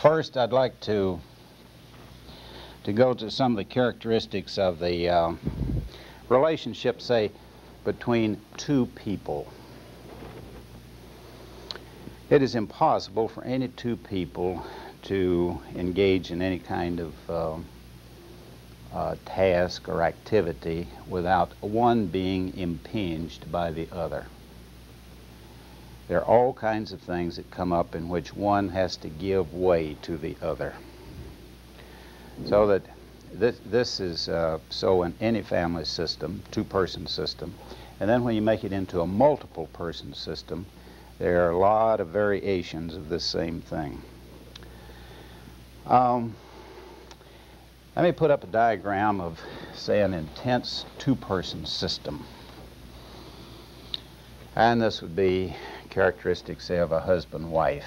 First, I'd like to go to some of the characteristics of the relationship, say, between two people. It is impossible for any two people to engage in any kind of task or activity without one being impinged by the other. There are all kinds of things that come up in which one has to give way to the other. So that this is so in any family system, two-person system. And then when you make it into a multiple-person system, there are a lot of variations of this same thing. Let me put up a diagram of, say, an intense two-person system. And this would be characteristics, say, of a husband-wife.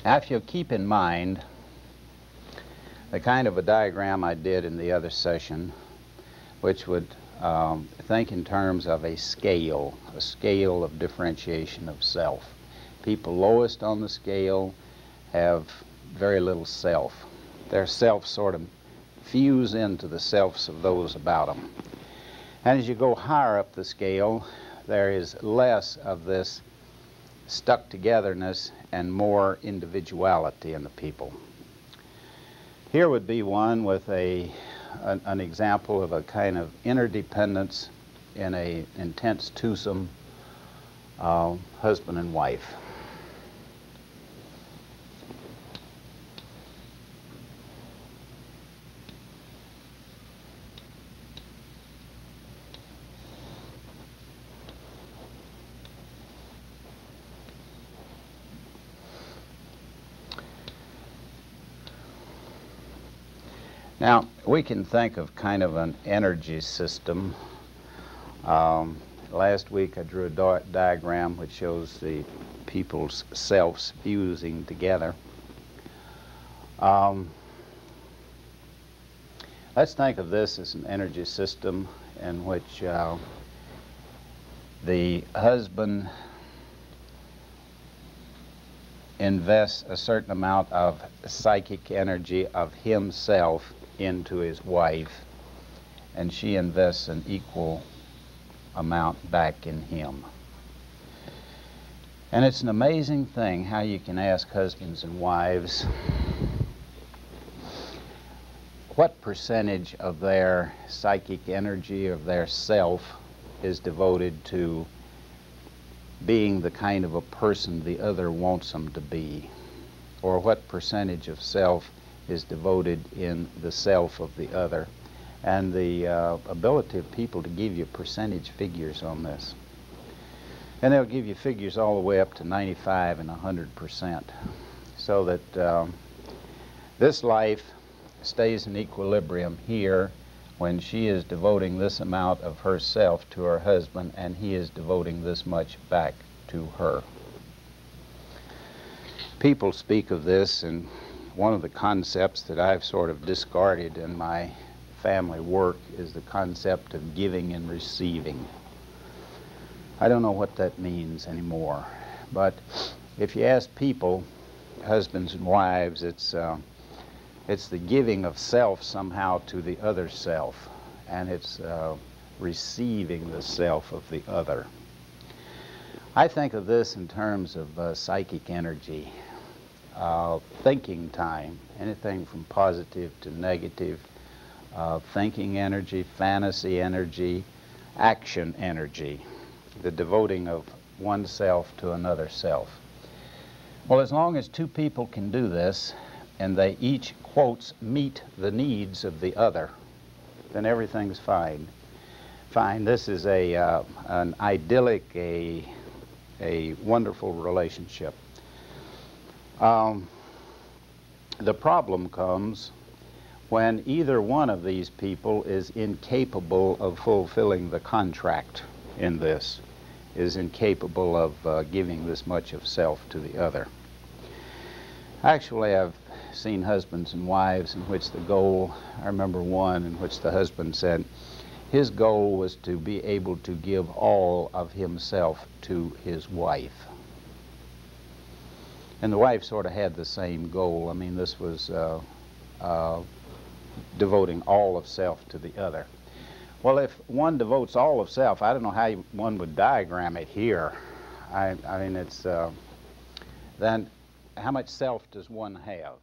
Now, if you'll keep in mind the kind of a diagram I did in the other session, which would think in terms of a scale of differentiation of self. People lowest on the scale have very little self. Their self sort of fuse into the selves of those about them. And as you go higher up the scale, there is less of this stuck-togetherness and more individuality in the people. Here would be one with an example of a kind of interdependence in an intense twosome husband and wife. Now, we can think of kind of an energy system. Last week I drew a diagram which shows the people's selves fusing together. Let's think of this as an energy system in which the husband invests a certain amount of psychic energy of himself into his wife, and she invests an equal amount back in him. And it's an amazing thing how you can ask husbands and wives what percentage of their psychic energy, of their self, is devoted to being the kind of a person the other wants them to be, or what percentage of self is devoted in the self of the other. And the ability of people to give you percentage figures on this. And they'll give you figures all the way up to 95 and 100%. So that this life stays in equilibrium here when she is devoting this amount of herself to her husband and he is devoting this much back to her. People speak of this, and one of the concepts that I've sort of discarded in my family work is the concept of giving and receiving. I don't know what that means anymore, but if you ask people, husbands and wives, it's the giving of self somehow to the other self, and it's receiving the self of the other. I think of this in terms of psychic energy. Thinking time, anything from positive to negative, thinking energy, fantasy energy, action energy, the devoting of oneself to another self. Well, as long as two people can do this, and they each, quotes, meet the needs of the other, then everything's fine. Fine. This is an idyllic, a wonderful relationship. The problem comes when either one of these people is incapable of fulfilling the contract in this, is incapable of giving this much of self to the other. Actually, I've seen husbands and wives in which the goal, I remember one in which the husband said his goal was to be able to give all of himself to his wife. And the wife sort of had the same goal. I mean, this was devoting all of self to the other. Well, if one devotes all of self, I don't know how one would diagram it here. I mean, it's then how much self does one have?